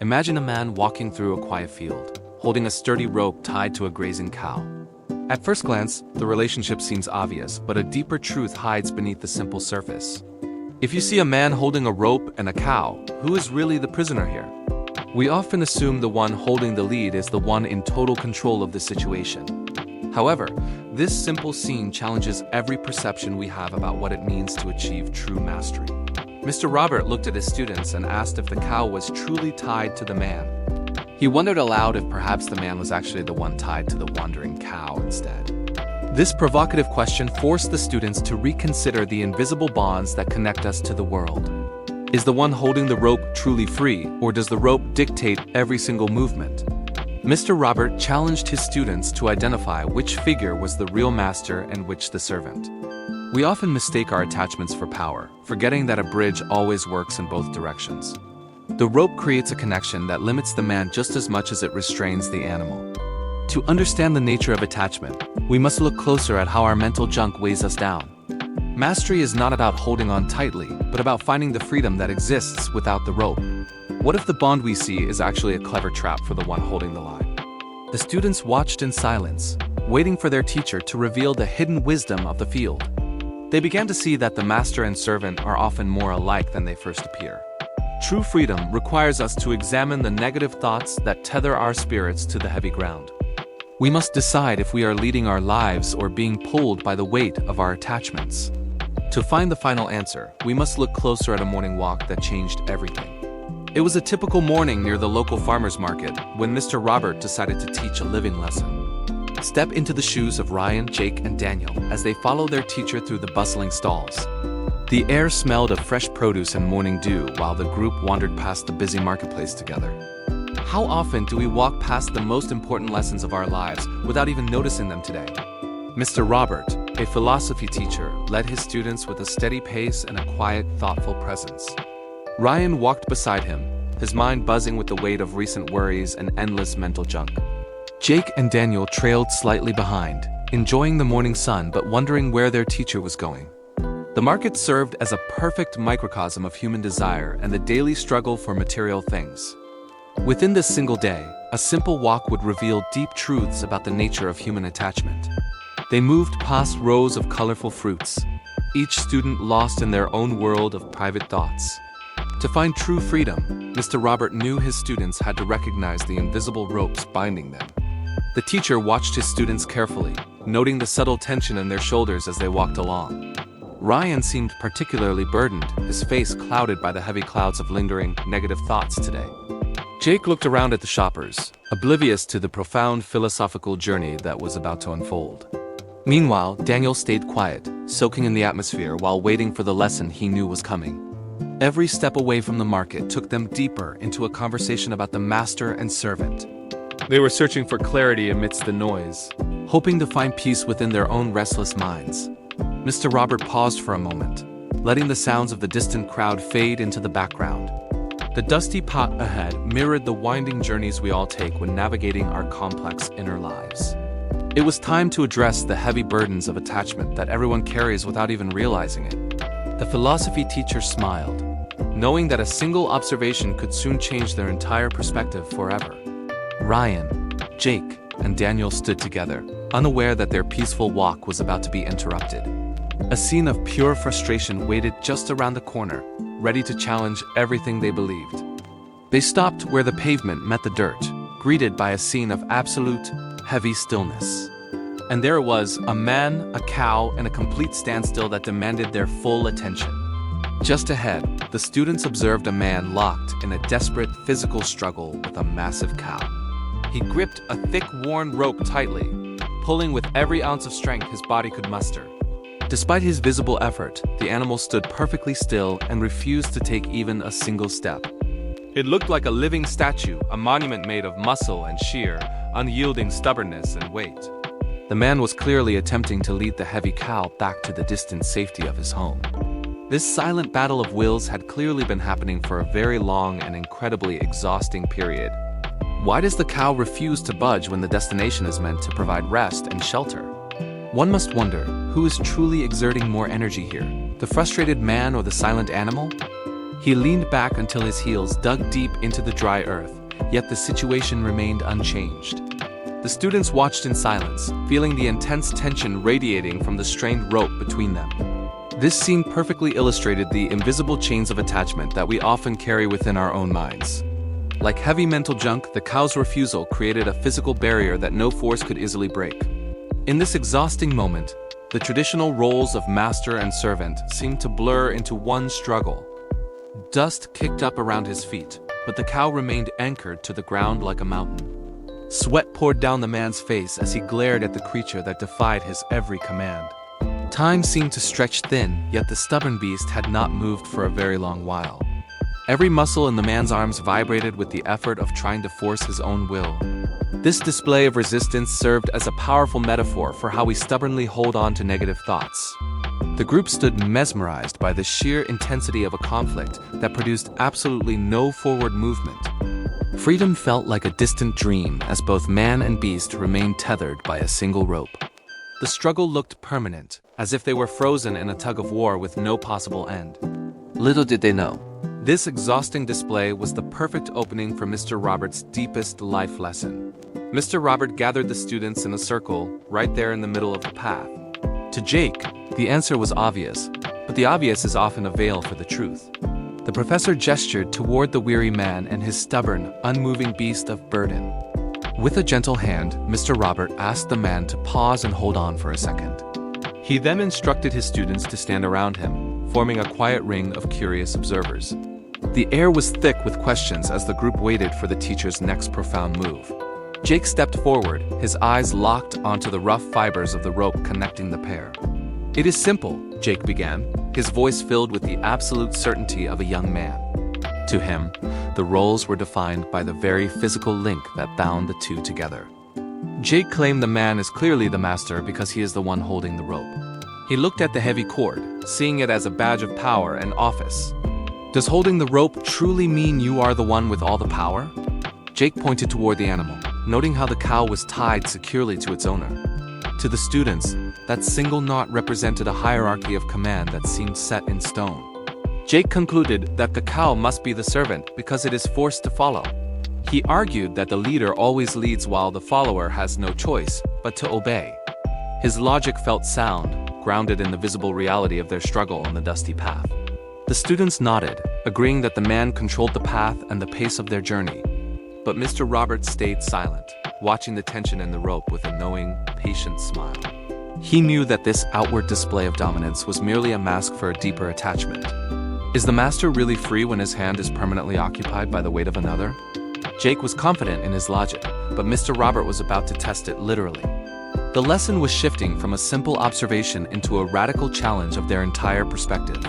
Imagine a man walking through a quiet field, holding a sturdy rope tied to a grazing cow. At first glance, the relationship seems obvious, but a deeper truth hides beneath the simple surface. If you see a man holding a rope and a cow, who is really the prisoner here? We often assume the one holding the lead is the one in total control of the situation. However, this simple scene challenges every perception we have about what it means to achieve true mastery. Mr. Robert looked at his students and asked if the cow was truly tied to the man. He wondered aloud if perhaps the man was actually the one tied to the wandering cow instead. This provocative question forced the students to reconsider the invisible bonds that connect us to the world. Is the one holding the rope truly free, or does the rope dictate every single movement? Mr. Robert challenged his students to identify which figure was the real master and which the servant. We often mistake our attachments for power, forgetting that a bridge always works in both directions. The rope creates a connection that limits the man just as much as it restrains the animal. To understand the nature of attachment, we must look closer at how our mental junk weighs us down. Mastery is not about holding on tightly, but about finding the freedom that exists without the rope. What if the bond we see is actually a clever trap for the one holding the line? The students watched in silence, waiting for their teacher to reveal the hidden wisdom of the field. They began to see that the master and servant are often more alike than they first appear. True freedom requires us to examine the negative thoughts that tether our spirits to the heavy ground. We must decide if we are leading our lives or being pulled by the weight of our attachments. To find the final answer, we must look closer at a morning walk that changed everything. It was a typical morning near the local farmer's market when Mr. Robert decided to teach a living lesson. Step into the shoes of Ryan, Jake, and Daniel as they follow their teacher through the bustling stalls. The air smelled of fresh produce and morning dew while the group wandered past the busy marketplace together. How often do we walk past the most important lessons of our lives without even noticing them today? Mr. Robert, a philosophy teacher, led his students with a steady pace and a quiet, thoughtful presence. Ryan walked beside him, his mind buzzing with the weight of recent worries and endless mental junk. Jake and Daniel trailed slightly behind, enjoying the morning sun but wondering where their teacher was going. The market served as a perfect microcosm of human desire and the daily struggle for material things. Within this single day, a simple walk would reveal deep truths about the nature of human attachment. They moved past rows of colorful fruits, each student lost in their own world of private thoughts. To find true freedom, Mr. Robert knew his students had to recognize the invisible ropes binding them. The teacher watched his students carefully, noting the subtle tension in their shoulders as they walked along. Ryan seemed particularly burdened, his face clouded by the heavy clouds of lingering, negative thoughts today. Jake looked around at the shoppers, oblivious to the profound philosophical journey that was about to unfold. Meanwhile, Daniel stayed quiet, soaking in the atmosphere while waiting for the lesson he knew was coming. Every step away from the market took them deeper into a conversation about the master and servant. They were searching for clarity amidst the noise, hoping to find peace within their own restless minds. Mr. Robert paused for a moment, letting the sounds of the distant crowd fade into the background. The dusty path ahead mirrored the winding journeys we all take when navigating our complex inner lives. It was time to address the heavy burdens of attachment that everyone carries without even realizing it. The philosophy teacher smiled, knowing that a single observation could soon change their entire perspective forever. Ryan, Jake, and Daniel stood together, unaware that their peaceful walk was about to be interrupted. A scene of pure frustration waited just around the corner, ready to challenge everything they believed. They stopped where the pavement met the dirt, greeted by a scene of absolute, heavy stillness. And there it was, a man, a cow, and a complete standstill that demanded their full attention. Just ahead, the students observed a man locked in a desperate physical struggle with a massive cow. He gripped a thick, worn rope tightly, pulling with every ounce of strength his body could muster. Despite his visible effort, the animal stood perfectly still and refused to take even a single step. It looked like a living statue, a monument made of muscle and sheer, unyielding stubbornness and weight. The man was clearly attempting to lead the heavy cow back to the distant safety of his home. This silent battle of wills had clearly been happening for a very long and incredibly exhausting period. Why does the cow refuse to budge when the destination is meant to provide rest and shelter? One must wonder, who is truly exerting more energy here, the frustrated man or the silent animal? He leaned back until his heels dug deep into the dry earth, yet the situation remained unchanged. The students watched in silence, feeling the intense tension radiating from the strained rope between them. This scene perfectly illustrated the invisible chains of attachment that we often carry within our own minds. Like heavy mental junk, the cow's refusal created a physical barrier that no force could easily break. In this exhausting moment, the traditional roles of master and servant seemed to blur into one struggle. Dust kicked up around his feet, but the cow remained anchored to the ground like a mountain. Sweat poured down the man's face as he glared at the creature that defied his every command. Time seemed to stretch thin, yet the stubborn beast had not moved for a very long while. Every muscle in the man's arms vibrated with the effort of trying to force his own will. This display of resistance served as a powerful metaphor for how we stubbornly hold on to negative thoughts. The group stood mesmerized by the sheer intensity of a conflict that produced absolutely no forward movement. Freedom felt like a distant dream as both man and beast remained tethered by a single rope. The struggle looked permanent, as if they were frozen in a tug-of-war with no possible end. Little did they know, this exhausting display was the perfect opening for Mr. Robert's deepest life lesson. Mr. Robert gathered the students in a circle, right there in the middle of the path. To Jake, the answer was obvious, but the obvious is often a veil for the truth. The professor gestured toward the weary man and his stubborn, unmoving beast of burden. With a gentle hand, Mr. Robert asked the man to pause and hold on for a second. He then instructed his students to stand around him, forming a quiet ring of curious observers. The air was thick with questions as the group waited for the teacher's next profound move. Jake stepped forward, his eyes locked onto the rough fibers of the rope connecting the pair. "It is simple," Jake began, his voice filled with the absolute certainty of a young man. To him, the roles were defined by the very physical link that bound the two together. Jake claimed the man is clearly the master because he is the one holding the rope. He looked at the heavy cord, seeing it as a badge of power and office. "Does holding the rope truly mean you are the one with all the power?" Jake pointed toward the animal, noting how the cow was tied securely to its owner. To the students, that single knot represented a hierarchy of command that seemed set in stone. Jake concluded that the cow must be the servant because it is forced to follow. He argued that the leader always leads while the follower has no choice but to obey. His logic felt sound, grounded in the visible reality of their struggle on the dusty path. The students nodded, agreeing that the man controlled the path and the pace of their journey. But Mr. Roberts stayed silent, watching the tension in the rope with a knowing, patient smile. He knew that this outward display of dominance was merely a mask for a deeper attachment. Is the master really free when his hand is permanently occupied by the weight of another? Jake was confident in his logic, but Mr. Robert was about to test it literally. The lesson was shifting from a simple observation into a radical challenge of their entire perspective.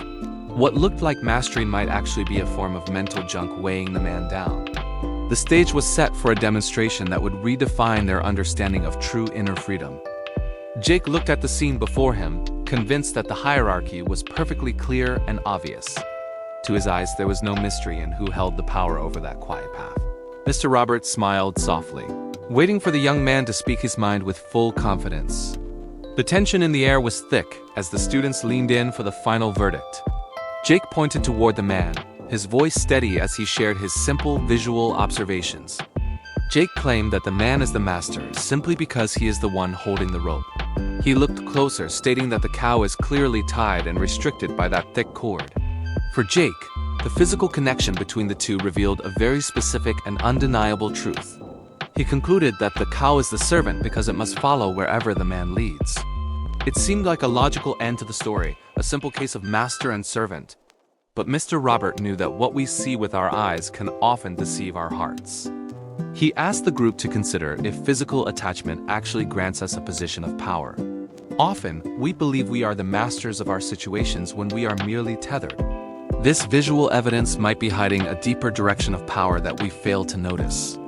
What looked like mastery might actually be a form of mental junk weighing the man down. The stage was set for a demonstration that would redefine their understanding of true inner freedom. Jake looked at the scene before him, convinced that the hierarchy was perfectly clear and obvious. To his eyes, there was no mystery in who held the power over that quiet path. Mr. Roberts smiled softly, waiting for the young man to speak his mind with full confidence. The tension in the air was thick as the students leaned in for the final verdict. Jake pointed toward the man, his voice steady as he shared his simple visual observations. Jake claimed that the man is the master simply because he is the one holding the rope. He looked closer, stating that the cow is clearly tied and restricted by that thick cord. For Jake, the physical connection between the two revealed a very specific and undeniable truth. He concluded that the cow is the servant because it must follow wherever the man leads. It seemed like a logical end to the story, a simple case of master and servant. But Mr. Robert knew that what we see with our eyes can often deceive our hearts. He asked the group to consider if physical attachment actually grants us a position of power. Often, we believe we are the masters of our situations when we are merely tethered. This visual evidence might be hiding a deeper direction of power that we fail to notice.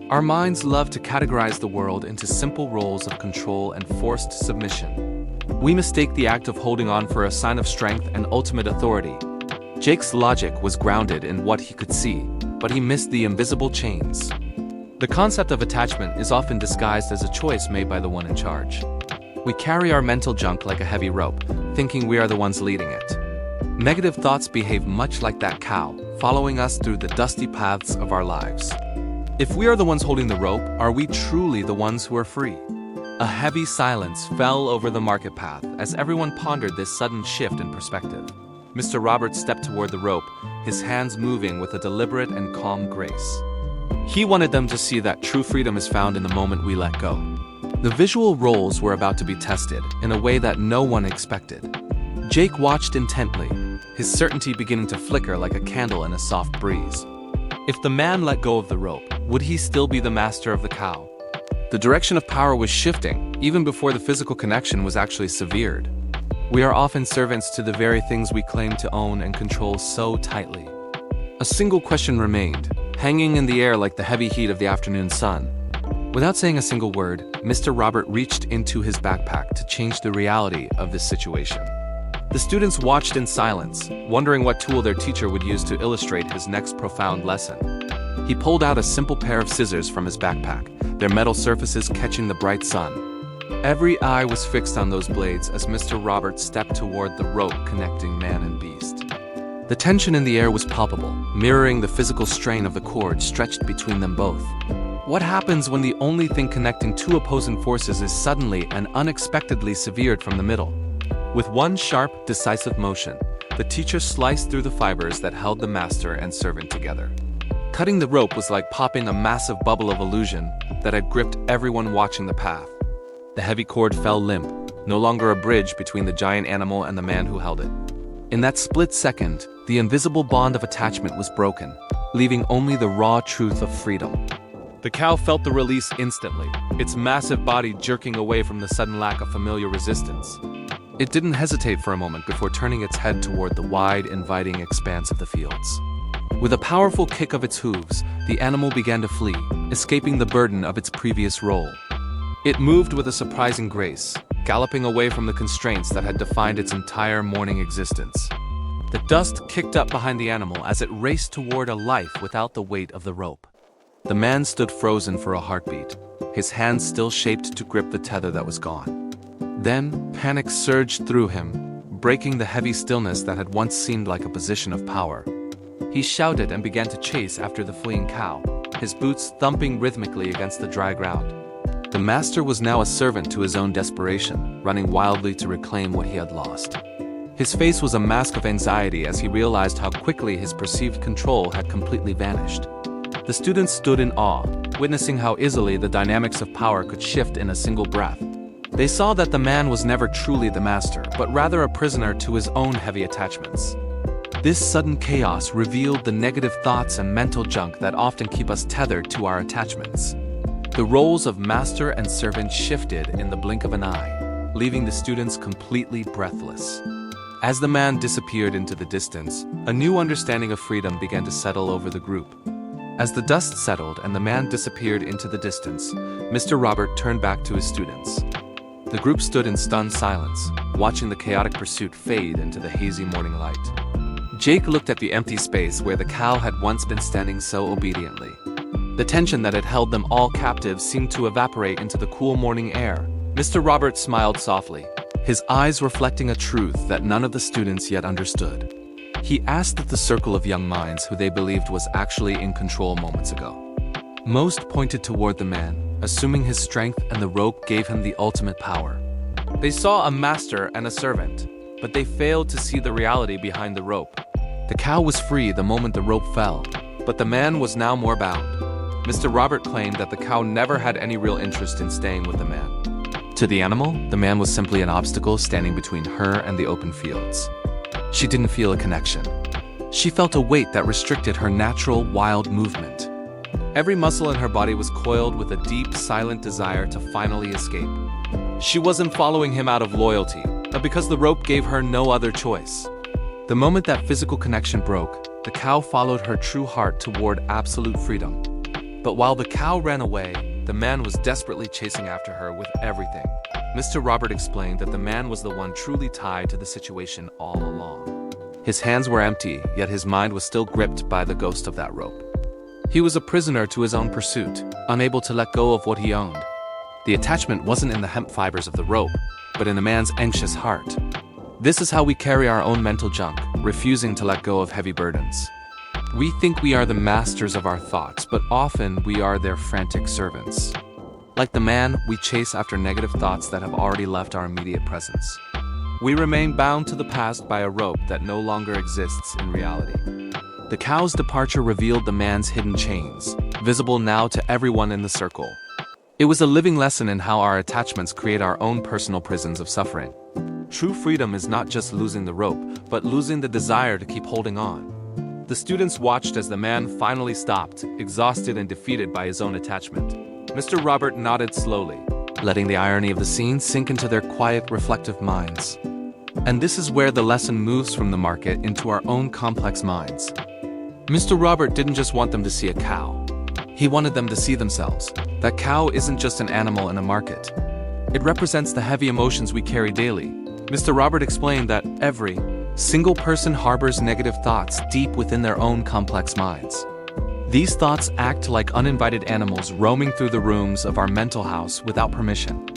Our minds love to categorize the world into simple roles of control and forced submission. We mistake the act of holding on for a sign of strength and ultimate authority. Jake's logic was grounded in what he could see, but he missed the invisible chains. The concept of attachment is often disguised as a choice made by the one in charge. We carry our mental junk like a heavy rope, thinking we are the ones leading it. Negative thoughts behave much like that cow, following us through the dusty paths of our lives. If we are the ones holding the rope, are we truly the ones who are free? A heavy silence fell over the market path as everyone pondered this sudden shift in perspective. Mr. Roberts stepped toward the rope, his hands moving with a deliberate and calm grace. He wanted them to see that true freedom is found in the moment we let go. The visual roles were about to be tested in a way that no one expected. Jake watched intently, his certainty beginning to flicker like a candle in a soft breeze. If the man let go of the rope, would he still be the master of the cow? The direction of power was shifting, even before the physical connection was actually severed. We are often servants to the very things we claim to own and control so tightly. A single question remained, hanging in the air like the heavy heat of the afternoon sun. Without saying a single word, Mr. Robert reached into his backpack to change the reality of this situation. The students watched in silence, wondering what tool their teacher would use to illustrate his next profound lesson. He pulled out a simple pair of scissors from his backpack, their metal surfaces catching the bright sun. Every eye was fixed on those blades as Mr. Roberts stepped toward the rope connecting man and beast. The tension in the air was palpable, mirroring the physical strain of the cord stretched between them both. What happens when the only thing connecting two opposing forces is suddenly and unexpectedly severed from the middle? With one sharp, decisive motion, the teacher sliced through the fibers that held the master and servant together. Cutting the rope was like popping a massive bubble of illusion that had gripped everyone watching the path. The heavy cord fell limp, no longer a bridge between the giant animal and the man who held it. In that split second, the invisible bond of attachment was broken, leaving only the raw truth of freedom. The cow felt the release instantly, its massive body jerking away from the sudden lack of familiar resistance. It didn't hesitate for a moment before turning its head toward the wide, inviting expanse of the fields. With a powerful kick of its hooves, the animal began to flee, escaping the burden of its previous role. It moved with a surprising grace, galloping away from the constraints that had defined its entire morning existence. The dust kicked up behind the animal as it raced toward a life without the weight of the rope. The man stood frozen for a heartbeat, his hands still shaped to grip the tether that was gone. Then, panic surged through him, breaking the heavy stillness that had once seemed like a position of power. He shouted and began to chase after the fleeing cow, his boots thumping rhythmically against the dry ground. The master was now a servant to his own desperation, running wildly to reclaim what he had lost. His face was a mask of anxiety as he realized how quickly his perceived control had completely vanished. The students stood in awe, witnessing how easily the dynamics of power could shift in a single breath. They saw that the man was never truly the master, but rather a prisoner to his own heavy attachments. This sudden chaos revealed the negative thoughts and mental junk that often keep us tethered to our attachments. The roles of master and servant shifted in the blink of an eye, leaving the students completely breathless. As the man disappeared into the distance, a new understanding of freedom began to settle over the group. As the dust settled and the man disappeared into the distance, Mr. Robert turned back to his students. The group stood in stunned silence, watching the chaotic pursuit fade into the hazy morning light. Jake looked at the empty space where the cow had once been standing so obediently. The tension that had held them all captive seemed to evaporate into the cool morning air. Mr. Robert smiled softly, his eyes reflecting a truth that none of the students yet understood. He asked the circle of young minds who they believed was actually in control moments ago. Most pointed toward the man, assuming his strength and the rope gave him the ultimate power. They saw a master and a servant, but they failed to see the reality behind the rope. The cow was free the moment the rope fell, but the man was now more bound. Mr. Robert claimed that the cow never had any real interest in staying with the man. To the animal, the man was simply an obstacle standing between her and the open fields. She didn't feel a connection. She felt a weight that restricted her natural, wild movement. Every muscle in her body was coiled with a deep, silent desire to finally escape. She wasn't following him out of loyalty, but because the rope gave her no other choice. The moment that physical connection broke, the cow followed her true heart toward absolute freedom. But while the cow ran away, the man was desperately chasing after her with everything. Mr. Robert explained that the man was the one truly tied to the situation all along. His hands were empty, yet his mind was still gripped by the ghost of that rope. He was a prisoner to his own pursuit, unable to let go of what he owned. The attachment wasn't in the hemp fibers of the rope, but in the man's anxious heart. This is how we carry our own mental junk, refusing to let go of heavy burdens. We think we are the masters of our thoughts, but often we are their frantic servants. Like the man, we chase after negative thoughts that have already left our immediate presence. We remain bound to the past by a rope that no longer exists in reality. The cow's departure revealed the man's hidden chains, visible now to everyone in the circle. It was a living lesson in how our attachments create our own personal prisons of suffering. True freedom is not just losing the rope, but losing the desire to keep holding on. The students watched as the man finally stopped, exhausted and defeated by his own attachment. Mr. Robert nodded slowly, letting the irony of the scene sink into their quiet, reflective minds. And this is where the lesson moves from the market into our own complex minds. Mr. Robert didn't just want them to see a cow. He wanted them to see themselves. That cow isn't just an animal in a market. It represents the heavy emotions we carry daily. Mr. Robert explained that every single person harbors negative thoughts deep within their own complex minds. These thoughts act like uninvited animals roaming through the rooms of our mental house without permission.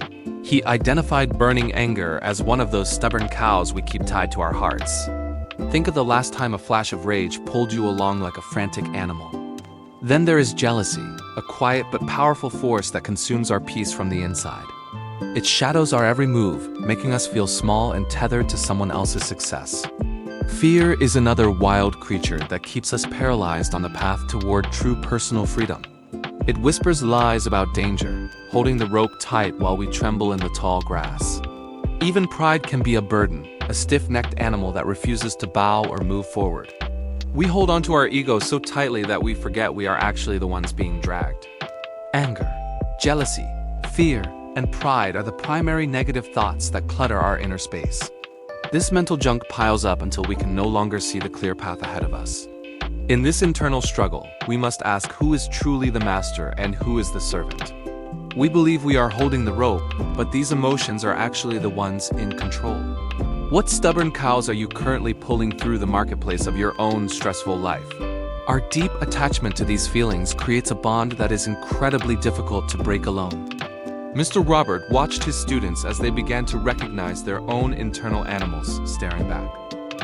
He identified burning anger as one of those stubborn cows we keep tied to our hearts. Think of the last time a flash of rage pulled you along like a frantic animal. Then there is jealousy, a quiet but powerful force that consumes our peace from the inside. It shadows our every move, making us feel small and tethered to someone else's success. Fear is another wild creature that keeps us paralyzed on the path toward true personal freedom. It whispers lies about danger, holding the rope tight while we tremble in the tall grass. Even pride can be a burden, a stiff-necked animal that refuses to bow or move forward. We hold onto our ego so tightly that we forget we are actually the ones being dragged. Anger, jealousy, fear, and pride are the primary negative thoughts that clutter our inner space. This mental junk piles up until we can no longer see the clear path ahead of us. In this internal struggle, we must ask who is truly the master and who is the servant. We believe we are holding the rope, but these emotions are actually the ones in control. What stubborn cows are you currently pulling through the marketplace of your own stressful life? Our deep attachment to these feelings creates a bond that is incredibly difficult to break alone. Mr. Robert watched his students as they began to recognize their own internal animals staring back.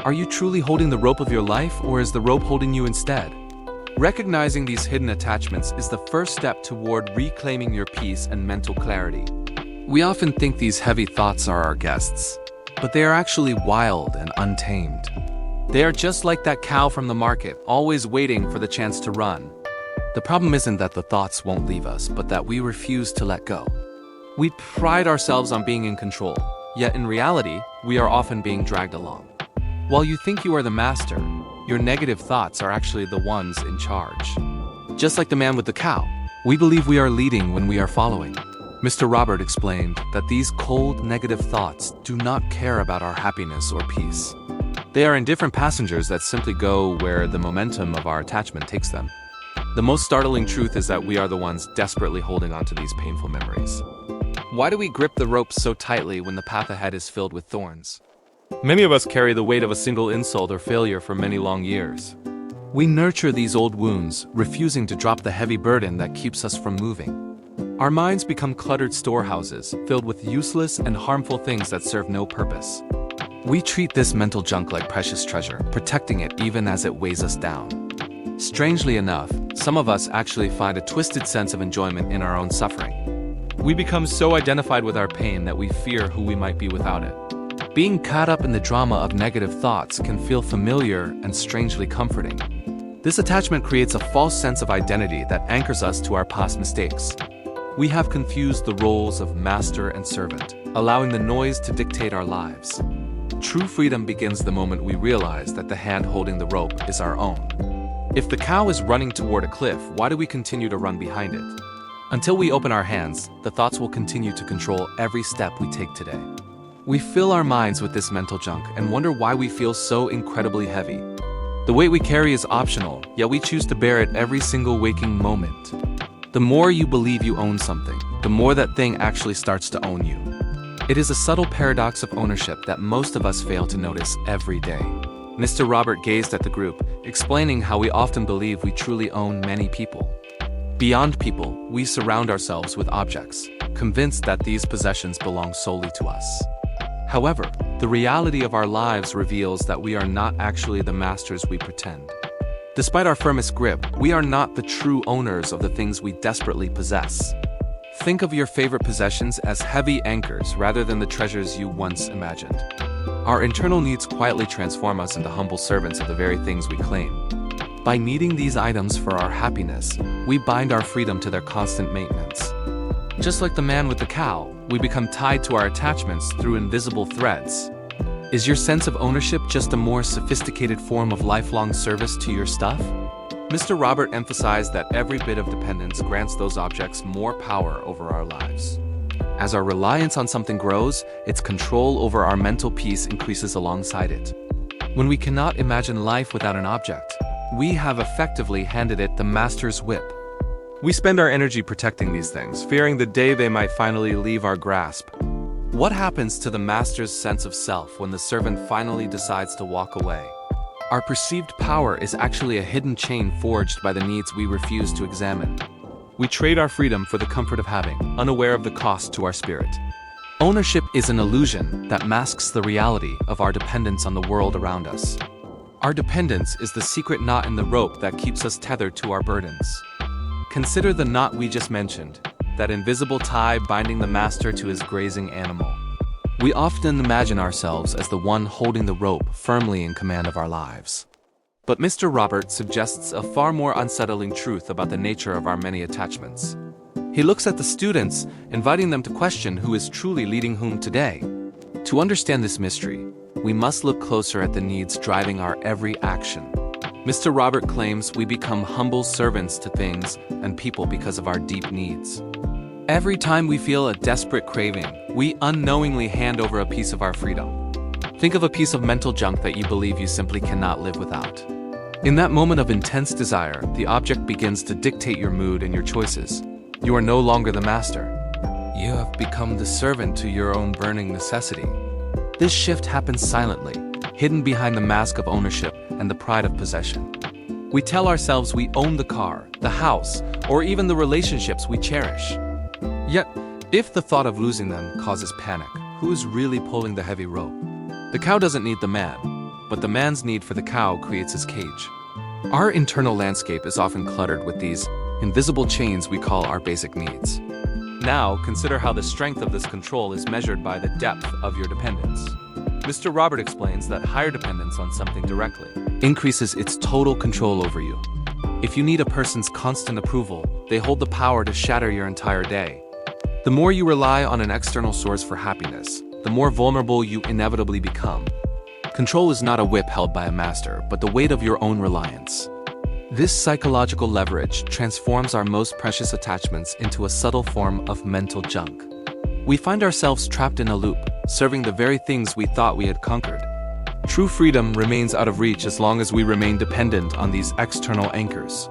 Are you truly holding the rope of your life, or is the rope holding you instead? Recognizing these hidden attachments is the first step toward reclaiming your peace and mental clarity. We often think these heavy thoughts are our guests, but they are actually wild and untamed. They are just like that cow from the market, always waiting for the chance to run. The problem isn't that the thoughts won't leave us, but that we refuse to let go. We pride ourselves on being in control, yet in reality, we are often being dragged along. While you think you are the master, your negative thoughts are actually the ones in charge. Just like the man with the cow, we believe we are leading when we are following. Mr. Robert explained that these cold, negative thoughts do not care about our happiness or peace. They are indifferent passengers that simply go where the momentum of our attachment takes them. The most startling truth is that we are the ones desperately holding on to these painful memories. Why do we grip the rope so tightly when the path ahead is filled with thorns? Many of us carry the weight of a single insult or failure for many long years. We nurture these old wounds, refusing to drop the heavy burden that keeps us from moving. Our minds become cluttered storehouses, filled with useless and harmful things that serve no purpose. We treat this mental junk like precious treasure, protecting it even as it weighs us down. Strangely enough, some of us actually find a twisted sense of enjoyment in our own suffering. We become so identified with our pain that we fear who we might be without it. Being caught up in the drama of negative thoughts can feel familiar and strangely comforting. This attachment creates a false sense of identity that anchors us to our past mistakes. We have confused the roles of master and servant, allowing the noise to dictate our lives. True freedom begins the moment we realize that the hand holding the rope is our own. If the cow is running toward a cliff, why do we continue to run behind it? Until we open our hands, the thoughts will continue to control every step we take today. We fill our minds with this mental junk and wonder why we feel so incredibly heavy. The weight we carry is optional, yet we choose to bear it every single waking moment. The more you believe you own something, the more that thing actually starts to own you. It is a subtle paradox of ownership that most of us fail to notice every day. Mr. Robert gazed at the group, explaining how we often believe we truly own many people. Beyond people, we surround ourselves with objects, convinced that these possessions belong solely to us. However, The reality of our lives reveals that we are not actually the masters we pretend. Despite our firmest grip, we are not the true owners of the things we desperately possess. Think of your favorite possessions as heavy anchors rather than the treasures you once imagined. Our internal needs quietly transform us into humble servants of the very things we claim. By needing these items for our happiness, we bind our freedom to their constant maintenance. Just like the man with the cow, we become tied to our attachments through invisible threads. Is your sense of ownership just a more sophisticated form of lifelong service to your stuff? Mr. Robert emphasized that every bit of dependence grants those objects more power over our lives. As our reliance on something grows, its control over our mental peace increases alongside it. When we cannot imagine life without an object, we have effectively handed it the master's whip. We spend our energy protecting these things, fearing the day they might finally leave our grasp. What happens to the master's sense of self when the servant finally decides to walk away? Our perceived power is actually a hidden chain forged by the needs we refuse to examine. We trade our freedom for the comfort of having, unaware of the cost to our spirit. Ownership is an illusion that masks the reality of our dependence on the world around us. Our dependence is the secret knot in the rope that keeps us tethered to our burdens. Consider the knot we just mentioned, that invisible tie binding the master to his grazing animal. We often imagine ourselves as the one holding the rope firmly in command of our lives. But Mr. Robert suggests a far more unsettling truth about the nature of our many attachments. He looks at the students, inviting them to question who is truly leading whom today. To understand this mystery, we must look closer at the needs driving our every action. Mr. Robert claims we become humble servants to things and people because of our deep needs. Every time we feel a desperate craving, we unknowingly hand over a piece of our freedom. Think of a piece of mental junk that you believe you simply cannot live without. In that moment of intense desire, the object begins to dictate your mood and your choices. You are no longer the master. You have become the servant to your own burning necessity. This shift happens silently, hidden behind the mask of ownership and the pride of possession. We tell ourselves we own the car, the house, or even the relationships we cherish. Yet, if the thought of losing them causes panic, who is really pulling the heavy rope? The cow doesn't need the man, but the man's need for the cow creates his cage. Our internal landscape is often cluttered with these invisible chains we call our basic needs. Now, consider how the strength of this control is measured by the depth of your dependence. Mr. Robert explains that higher dependence on something directly increases its total control over you. If you need a person's constant approval, they hold the power to shatter your entire day. The more you rely on an external source for happiness, the more vulnerable you inevitably become. Control is not a whip held by a master, but the weight of your own reliance. This psychological leverage transforms our most precious attachments into a subtle form of mental junk. We find ourselves trapped in a loop, serving the very things we thought we had conquered. True freedom remains out of reach as long as we remain dependent on these external anchors.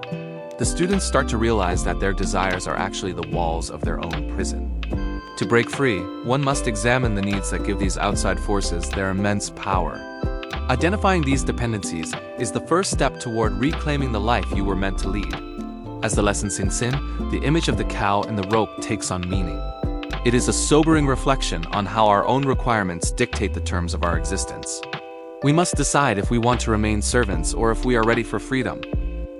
The students start to realize that their desires are actually the walls of their own prison. To break free, one must examine the needs that give these outside forces their immense power. Identifying these dependencies is the first step toward reclaiming the life you were meant to lead. As the lesson sinks in, the image of the cow and the rope takes on meaning. It is a sobering reflection on how our own requirements dictate the terms of our existence. We must decide if we want to remain servants or if we are ready for freedom.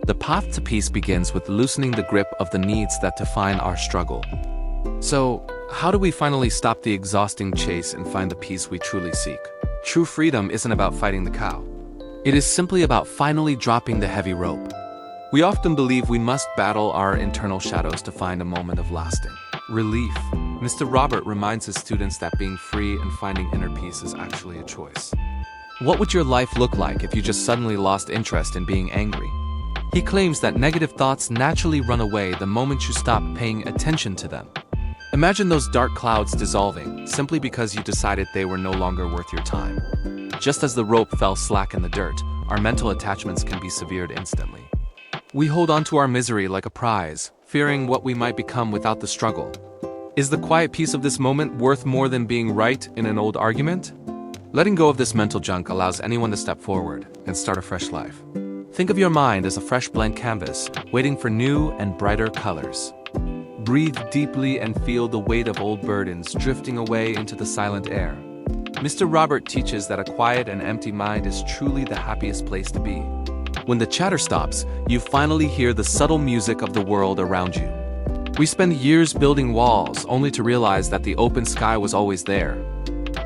The path to peace begins with loosening the grip of the needs that define our struggle. So, how do we finally stop the exhausting chase and find the peace we truly seek? True freedom isn't about fighting the cow. It is simply about finally dropping the heavy rope. We often believe we must battle our internal shadows to find a moment of lasting relief. Mr. Robert reminds his students that being free and finding inner peace is actually a choice. What would your life look like if you just suddenly lost interest in being angry? He claims that negative thoughts naturally run away the moment you stop paying attention to them. Imagine those dark clouds dissolving simply because you decided they were no longer worth your time. Just as the rope fell slack in the dirt, our mental attachments can be severed instantly. We hold on to our misery like a prize, fearing what we might become without the struggle. Is the quiet peace of this moment worth more than being right in an old argument? Letting go of this mental junk allows anyone to step forward and start a fresh life. Think of your mind as a fresh blank canvas, waiting for new and brighter colors. Breathe deeply and feel the weight of old burdens drifting away into the silent air. Mr. Robert teaches that a quiet and empty mind is truly the happiest place to be. When the chatter stops, you finally hear the subtle music of the world around you. We spend years building walls only to realize that the open sky was always there.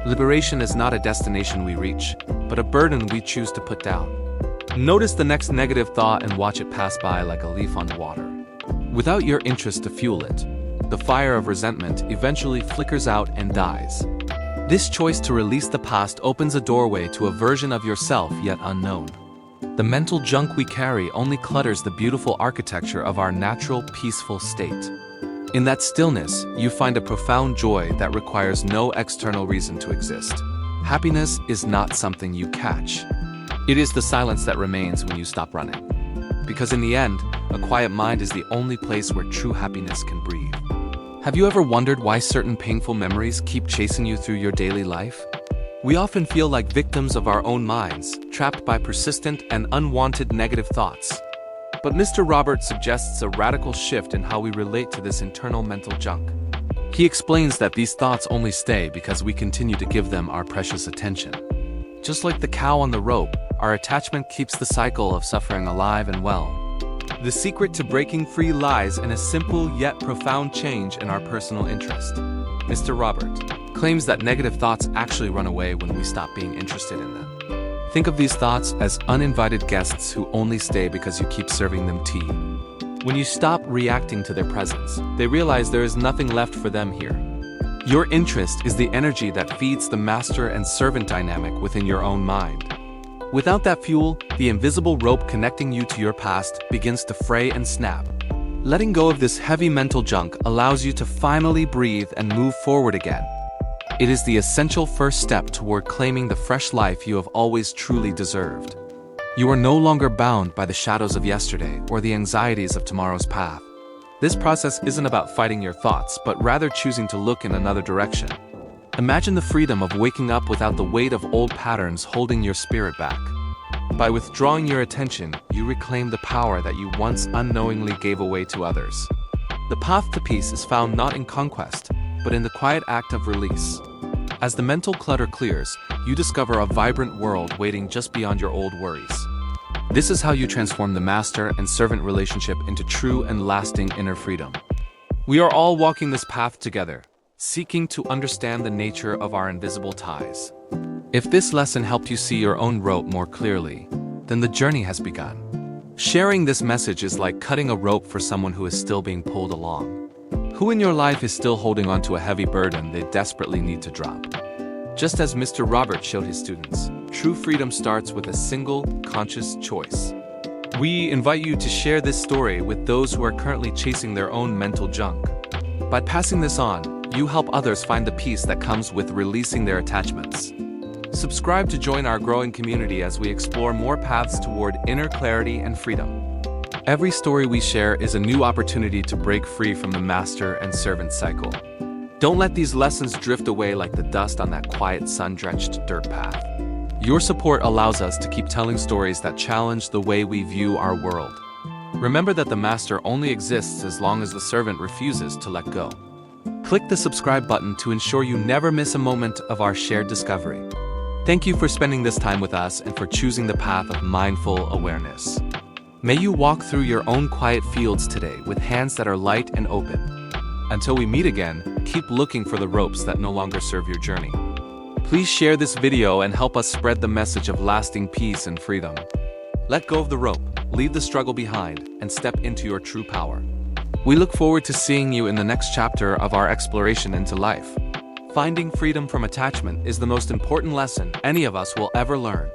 Liberation is not a destination we reach, but a burden we choose to put down. Notice the next negative thought and watch it pass by like a leaf on the water. Without your interest to fuel it, the fire of resentment eventually flickers out and dies. This choice to release the past opens a doorway to a version of yourself yet unknown. The mental junk we carry only clutters the beautiful architecture of our natural, peaceful state. In that stillness, you find a profound joy that requires no external reason to exist. Happiness is not something you catch. It is the silence that remains when you stop running. Because in the end, a quiet mind is the only place where true happiness can breathe. Have you ever wondered why certain painful memories keep chasing you through your daily life? We often feel like victims of our own minds, trapped by persistent and unwanted negative thoughts. But Mr. Robert suggests a radical shift in how we relate to this internal mental junk. He explains that these thoughts only stay because we continue to give them our precious attention. Just like the cow on the rope, our attachment keeps the cycle of suffering alive and well. The secret to breaking free lies in a simple yet profound change in our personal interest. Mr. Robert claims that negative thoughts actually run away when we stop being interested in them. Think of these thoughts as uninvited guests who only stay because you keep serving them tea. When you stop reacting to their presence, they realize there is nothing left for them here. Your interest is the energy that feeds the master and servant dynamic within your own mind. Without that fuel, the invisible rope connecting you to your past begins to fray and snap. Letting go of this heavy mental junk allows you to finally breathe and move forward again. It is the essential first step toward claiming the fresh life you have always truly deserved. You are no longer bound by the shadows of yesterday or the anxieties of tomorrow's path. This process isn't about fighting your thoughts, but rather choosing to look in another direction. Imagine the freedom of waking up without the weight of old patterns holding your spirit back. By withdrawing your attention, you reclaim the power that you once unknowingly gave away to others. The path to peace is found not in conquest, but in the quiet act of release. As the mental clutter clears, you discover a vibrant world waiting just beyond your old worries. This is how you transform the master and servant relationship into true and lasting inner freedom. We are all walking this path together, seeking to understand the nature of our invisible ties. If this lesson helped you see your own rope more clearly, then the journey has begun. Sharing this message is like cutting a rope for someone who is still being pulled along. Who in your life is still holding on to a heavy burden they desperately need to drop? Just as Mr. Robert showed his students, true freedom starts with a single, conscious choice. We invite you to share this story with those who are currently chasing their own mental junk. By passing this on, you help others find the peace that comes with releasing their attachments. Subscribe to join our growing community as we explore more paths toward inner clarity and freedom. Every story we share is a new opportunity to break free from the master and servant cycle. Don't let these lessons drift away like the dust on that quiet, sun-drenched dirt path. Your support allows us to keep telling stories that challenge the way we view our world. Remember that the master only exists as long as the servant refuses to let go. Click the subscribe button to ensure you never miss a moment of our shared discovery. Thank you for spending this time with us and for choosing the path of mindful awareness. May you walk through your own quiet fields today with hands that are light and open. Until we meet again, keep looking for the ropes that no longer serve your journey. Please share this video and help us spread the message of lasting peace and freedom. Let go of the rope, leave the struggle behind, and step into your true power. We look forward to seeing you in the next chapter of our exploration into life. Finding freedom from attachment is the most important lesson any of us will ever learn.